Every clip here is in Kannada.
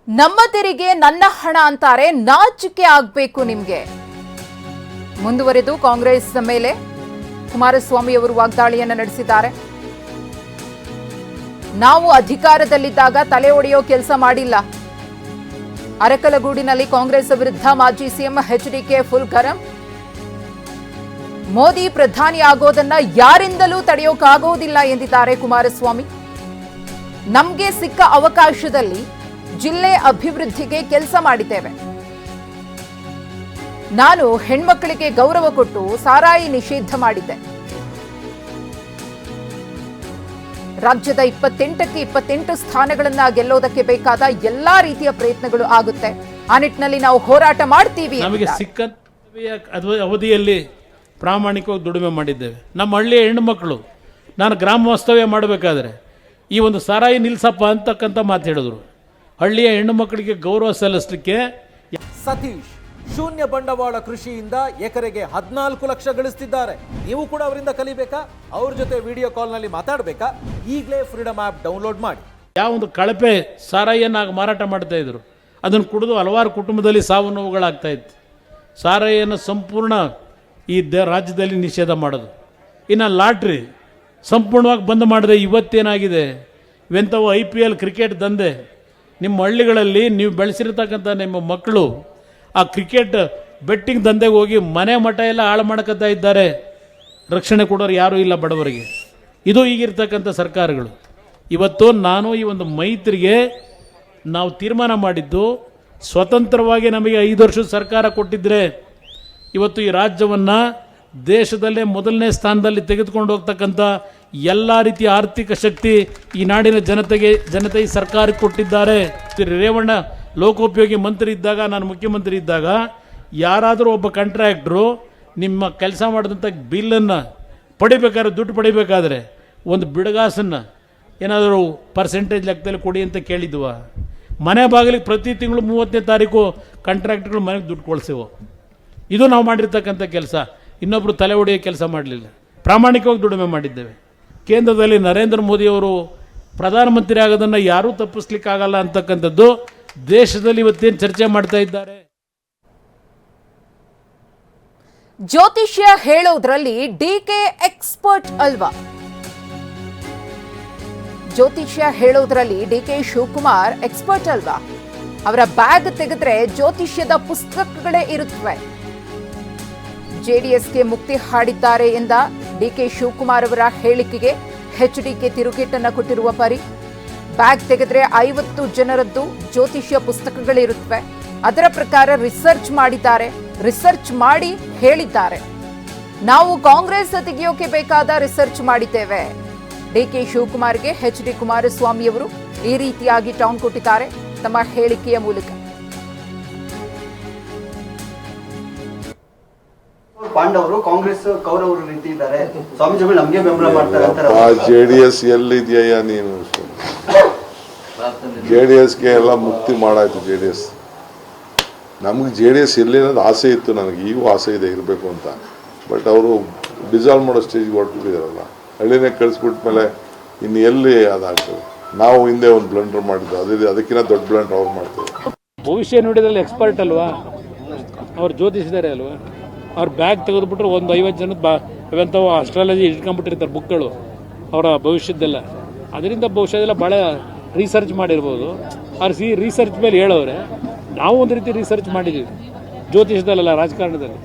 ನಮ್ಮ ತೆರಿಗೆ ನನ್ನ ಹಣ ಅಂತಾರೆ, ನಾಚಿಕೆ ಆಗಬೇಕು ನಿಮಗೆ. ಮುಂದುವರೆದು ಕಾಂಗ್ರೆಸ್ ಮೇಲೆ ಕುಮಾರಸ್ವಾಮಿ ಅವರು ವಾಗ್ದಾಳಿಯನ್ನು ನಡೆಸಿದ್ದಾರೆ. ನಾವು ಅಧಿಕಾರದಲ್ಲಿದ್ದಾಗ ತಲೆ ಒಡೆಯೋ ಕೆಲಸ ಮಾಡಿಲ್ಲ. ಅರಕಲಗೂಡಿನಲ್ಲಿ ಕಾಂಗ್ರೆಸ್ ವಿರುದ್ಧ ಮಾಜಿ ಸಿಎಂ ಎಚ್ಡಿಕೆ ಫುಲ್ ಗರಂ. ಮೋದಿ ಪ್ರಧಾನಿ ಆಗೋದನ್ನ ಯಾರಿಂದಲೂ ತಡೆಯೋಕ್ಕಾಗೋದಿಲ್ಲ ಎಂದಿದ್ದಾರೆ ಕುಮಾರಸ್ವಾಮಿ. ನಮಗೆ ಸಿಕ್ಕ ಅವಕಾಶದಲ್ಲಿ ಜಿಲ್ಲೆ ಅಭಿವೃದ್ಧಿಗೆ ಕೆಲಸ ಮಾಡಿದ್ದೇವೆ. ನಾನು ಹೆಣ್ಮಕ್ಕಳಿಗೆ ಗೌರವ ಕೊಟ್ಟು ಸಾರಾಯಿ ನಿಷೇಧ ಮಾಡಿದ್ದೆ. ರಾಜ್ಯದ 28ಕ್ಕೆ 28 ಸ್ಥಾನಗಳನ್ನ ಗೆಲ್ಲೋದಕ್ಕೆ ಬೇಕಾದ ಎಲ್ಲಾ ರೀತಿಯ ಪ್ರಯತ್ನಗಳು ಆಗುತ್ತೆ. ಆ ನಿಟ್ಟಿನಲ್ಲಿ ನಾವು ಹೋರಾಟ ಮಾಡ್ತೀವಿ. ನಮಗೆ ಸಿಕ್ಕ ಅವಧಿಯಲ್ಲಿ ಪ್ರಾಮಾಣಿಕವಾಗಿ ದುಡಿಮೆ ಮಾಡಿದ್ದೇವೆ. ನಮ್ಮ ಹಳ್ಳಿಯ ಹೆಣ್ಣುಮಕ್ಕಳು ನಾನು ಗ್ರಾಮ ವಾಸ್ತವ್ಯ ಮಾಡಬೇಕಾದ್ರೆ ಈ ಒಂದು ಸಾರಾಯಿ ನಿಲ್ಸಪ್ಪ ಅಂತಕ್ಕಂಥ ಮಾತು ಹೇಳಿದ್ರು. ಹಳ್ಳಿಯ ಹೆಣ್ಣು ಮಕ್ಕಳಿಗೆ ಗೌರವ ಸಲ್ಲಿಸಲಿಕ್ಕೆ. ಸತೀಶ್ ಶೂನ್ಯ ಬಂಡವಾಳ ಕೃಷಿಯಿಂದ ಎಕರೆಗೆ 14 ಲಕ್ಷ ಗಳಿಸ್ತಿದ್ದಾರೆ. ನೀವು ಕೂಡ ಅವರಿಂದ ಕಲಿಬೇಕಾ? ಅವ್ರ ಜೊತೆ ವಿಡಿಯೋ ಕಾಲ್ನಲ್ಲಿ ಮಾತಾಡಬೇಕಾ? ಈಗಲೇ ಫ್ರೀಡಮ್ ಆ್ಯಪ್ ಡೌನ್ಲೋಡ್ ಮಾಡಿ. ಯಾವ ಒಂದು ಕಳಪೆ ಸಾರಾಯಿಯನ್ನು ಮಾರಾಟ ಮಾಡ್ತಾ ಇದ್ರು, ಅದನ್ನು ಕುಡಿದು ಹಲವಾರು ಕುಟುಂಬದಲ್ಲಿ ಸಾವು ನೋವುಗಳಾಗ್ತಾ ಇತ್ತು. ಸಾರಾಯಿಯನ್ನು ಸಂಪೂರ್ಣ ಈ ರಾಜ್ಯದಲ್ಲಿ ನಿಷೇಧ ಮಾಡೋದು. ಇನ್ನು ಲಾಟ್ರಿ ಸಂಪೂರ್ಣವಾಗಿ ಬಂದ್ ಮಾಡಿದೆ. ಇವತ್ತೇನಾಗಿದೆ, ಇವೆಂಥವು IPL ಕ್ರಿಕೆಟ್ ದಂಧೆ. ನಿಮ್ಮ ಹಳ್ಳಿಗಳಲ್ಲಿ ನೀವು ಬೆಳೆಸಿರ್ತಕ್ಕಂಥ ನಿಮ್ಮ ಮಕ್ಕಳು ಆ ಕ್ರಿಕೆಟ್ ಬೆಟ್ಟಿಂಗ್ ದಂಧೆಗೆ ಹೋಗಿ ಮನೆ ಮಠ ಎಲ್ಲ ಹಾಳು ಮಾಡ್ಕೊತಾ ಇದ್ದಾರೆ. ರಕ್ಷಣೆ ಕೊಡೋರು ಯಾರೂ ಇಲ್ಲ ಬಡವರಿಗೆ. ಇದು ಈಗಿರ್ತಕ್ಕಂಥ ಸರ್ಕಾರಗಳು. ಇವತ್ತು ನಾನು ಈ ಒಂದು ಮೈತ್ರಿಗೆ ನಾವು ತೀರ್ಮಾನ ಮಾಡಿದ್ದು, ಸ್ವತಂತ್ರವಾಗಿ ನಮಗೆ 5 ವರ್ಷದ ಸರ್ಕಾರ ಕೊಟ್ಟಿದ್ದರೆ ಇವತ್ತು ಈ ರಾಜ್ಯವನ್ನು ದೇಶದಲ್ಲೇ ಮೊದಲನೇ ಸ್ಥಾನದಲ್ಲಿ ತೆಗೆದುಕೊಂಡು ಹೋಗ್ತಕ್ಕಂಥ ಎಲ್ಲ ರೀತಿಯ ಆರ್ಥಿಕ ಶಕ್ತಿ ಈ ನಾಡಿನ ಜನತೆ ಈ ಸರ್ಕಾರಕ್ಕೆ ಕೊಟ್ಟಿದ್ದಾರೆ. ರೇವಣ್ಣ ಲೋಕೋಪಯೋಗಿ ಮಂತ್ರಿ ಇದ್ದಾಗ, ನಾನು ಮುಖ್ಯಮಂತ್ರಿ ಇದ್ದಾಗ, ಯಾರಾದರೂ ಒಬ್ಬ ಕಾಂಟ್ರಾಕ್ಟ್ರು ನಿಮ್ಮ ಕೆಲಸ ಮಾಡಿದಂಥ ಬಿಲ್ಲನ್ನು ಪಡಿಬೇಕಾದ್ರೆ, ದುಡ್ಡು ಪಡಿಬೇಕಾದ್ರೆ ಒಂದು ಬಿಡಗಾಸನ್ನು ಏನಾದರೂ ಪರ್ಸೆಂಟೇಜ್ ಲೆಕ್ಕದಲ್ಲಿ ಕೊಡಿ ಅಂತ ಕೇಳಿದ್ವ? ಮನೆ ಬಾಗಿಲಿಗೆ ಪ್ರತಿ ತಿಂಗಳು 30ನೇ ತಾರೀಕು ಕಾಂಟ್ರಾಕ್ಟ್ಗಳು ಮನೆಗೆ ದುಡ್ಡು ಕೊಳಿಸೇವು. ಇದು ನಾವು ಮಾಡಿರ್ತಕ್ಕಂಥ ಕೆಲಸ. ಇನ್ನೊಬ್ಬರು ತಲೆ ಹೊಡೆಯೋ ಕೆಲಸ ಮಾಡಲಿಲ್ಲ. ಪ್ರಾಮಾಣಿಕವಾಗಿ ದುಡಿಮೆ ಮಾಡಿದ್ದೇವೆ. ಕೇಂದ್ರದಲ್ಲಿ ನರೇಂದ್ರ ಮೋದಿಯವರು ಪ್ರಧಾನಮಂತ್ರಿ ಆಗೋದನ್ನು ಯಾರೂ ತಪ್ಪಿಸ್ಲಿಕ್ಕಾಗಲ್ಲ ಅಂತಕ್ಕಂಥದ್ದು ದೇಶದಲ್ಲಿ ಇವತ್ತೇನು ಚರ್ಚೆ ಮಾಡ್ತಾ ಇದ್ದಾರೆ. ಜ್ಯೋತಿಷ್ಯ ಹೇಳೋದ್ರಲ್ಲಿ ಡಿಕೆ ಎಕ್ಸ್ಪರ್ಟ್ ಅಲ್ವಾ? ಜ್ಯೋತಿಷ್ಯ ಹೇಳೋದ್ರಲ್ಲಿ ಡಿಕೆ ಶಿವಕುಮಾರ್ ಎಕ್ಸ್ಪರ್ಟ್ ಅಲ್ವಾ? ಅವರ ಬ್ಯಾಗ್ ತೆಗೆದ್ರೆ ಜ್ಯೋತಿಷ್ಯದ ಪುಸ್ತಕಗಳೇ ಇರುತ್ತವೆ. ಜೆಡಿಎಸ್ಗೆ ಮುಕ್ತಿ ಹಾಡಿದ್ದಾರೆ ಎಂದ ಡಿಕೆ ಶಿವಕುಮಾರ್ ಅವರ ಹೇಳಿಕೆಗೆ ಎಚ್ಡಿಕೆ ತಿರುಗೇಟನ್ನು ಕೊಟ್ಟಿರುವ ಪರಿ. ಬ್ಯಾಗ್ ತೆಗೆದ್ರೆ 50 ಜನರದ್ದು ಜ್ಯೋತಿಷ್ಯ ಪುಸ್ತಕಗಳಿರುತ್ತವೆ. ಅದರ ಪ್ರಕಾರ ರಿಸರ್ಚ್ ಮಾಡಿದ್ದಾರೆ, ರಿಸರ್ಚ್ ಮಾಡಿ ಹೇಳಿದ್ದಾರೆ. ನಾವು ಕಾಂಗ್ರೆಸ್ ತೆಗೆಯೋಕೆ ಬೇಕಾದ ರಿಸರ್ಚ್ ಮಾಡಿದ್ದೇವೆ. ಡಿಕೆ ಶಿವಕುಮಾರ್ಗೆ ಎಚ್ಡಿ ಕುಮಾರಸ್ವಾಮಿ ಅವರು ಈ ರೀತಿಯಾಗಿ ಟಾಂಗ್ ಕೊಟ್ಟಿದ್ದಾರೆ ತಮ್ಮ ಹೇಳಿಕೆಯ ಮೂಲಕ. ಪಾಂಡವರು ಕಾಂಗ್ರೆಸ್ ಕೌರವರು ನಿಂತಿದ್ದಾರೆ, ಸ್ವಾಮೀಜಿಗಳು ನಮಗೆ ಬೆಂಬಲ ಮಾಡ್ತಾರೆ ಅಂತಾರೆ. ಜೆಡಿಎಸ್ ಎಲ್ಲಿದೆಯಾ? ನೀನು ಜೆಡಿಎಸ್ಗೆ ಎಲ್ಲ ಮುಕ್ತಿ ಮಾಡಾಯ್ತು. ಜೆಡಿಎಸ್ ನಮ್ಗೆ ಜೆಡಿಎಸ್ ಎಲ್ಲಿ ಅನ್ನೋದು ಆಸೆ ಇತ್ತು, ನನಗೆ ಈಗೂ ಆಸೆ ಇದೆ ಇರಬೇಕು ಅಂತ. ಬಟ್ ಅವರು ಡಿಸಾಲ್ವ್ ಮಾಡೋ ಸ್ಟೇಜ್ಗೆ ಹೊರಟಿದ್ದಾರಲ್ಲ, ಹಳ್ಳಿನೇ ಕಳಿಸ್ಬಿಟ್ಮೇಲೆ ಇನ್ನು ಎಲ್ಲಿ ಅದಾಗ್ತದೆ? ನಾವು ಹಿಂದೆ ಒಂದು ಬ್ಲಂಡರ್ ಮಾಡಿದ್ದು, ಅದಕ್ಕಿಂತ ದೊಡ್ಡ ಬ್ಲಂಡರ್ ಅವ್ರು ಮಾಡ್ತಾರೆ. ಭವಿಷ್ಯ ನುಡಿದಲ್ಲಿ ಎಕ್ಸ್ಪರ್ಟ್ ಅಲ್ವಾ ಅವ್ರು? ಜ್ಯೋತಿಷಿದ್ದಾರೆ ಅಲ್ವಾ? ಅವ್ರ ಬ್ಯಾಗ್ ತೆಗೆದುಬಿಟ್ರೆ ಒಂದು 50 ಜನದ ಇವಂಥವು ಅಸ್ಟ್ರಾಲಜಿ ಇಟ್ಕೊಂಡ್ಬಿಟ್ಟಿರ್ತಾರೆ ಬುಕ್ಗಳು ಅವರ ಭವಿಷ್ಯದ್ದೆಲ್ಲ. ಅದರಿಂದ ಭವಿಷ್ಯದೆಲ್ಲ ಭಾಳ ರಿಸರ್ಚ್ ಮಾಡಿರ್ಬೋದು. ಅವ್ರು ರಿಸರ್ಚ್ ಮೇಲೆ ಹೇಳೋರೆ. ನಾವು ಒಂದು ರೀತಿ ರಿಸರ್ಚ್ ಮಾಡಿದ್ದೀವಿ ಜ್ಯೋತಿಷದಲ್ಲ, ರಾಜಕಾರಣದಲ್ಲಿ.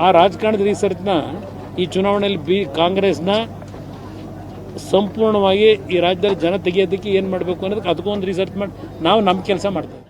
ಆ ರಾಜಕಾರಣದ ರಿಸರ್ಚ್ನ ಈ ಚುನಾವಣೆಯಲ್ಲಿ ಕಾಂಗ್ರೆಸ್ನ ಸಂಪೂರ್ಣವಾಗಿ ಈ ರಾಜ್ಯದಲ್ಲಿ ಜನ ತೆಗೆಯೋದಕ್ಕೆ ಏನು ಮಾಡಬೇಕು ಅನ್ನೋದಕ್ಕೆ ಅದಕ್ಕೊಂದು ರಿಸರ್ಚ್ ಮಾಡಿ ನಾವು ನಮ್ಮ ಕೆಲಸ ಮಾಡ್ತೇವೆ.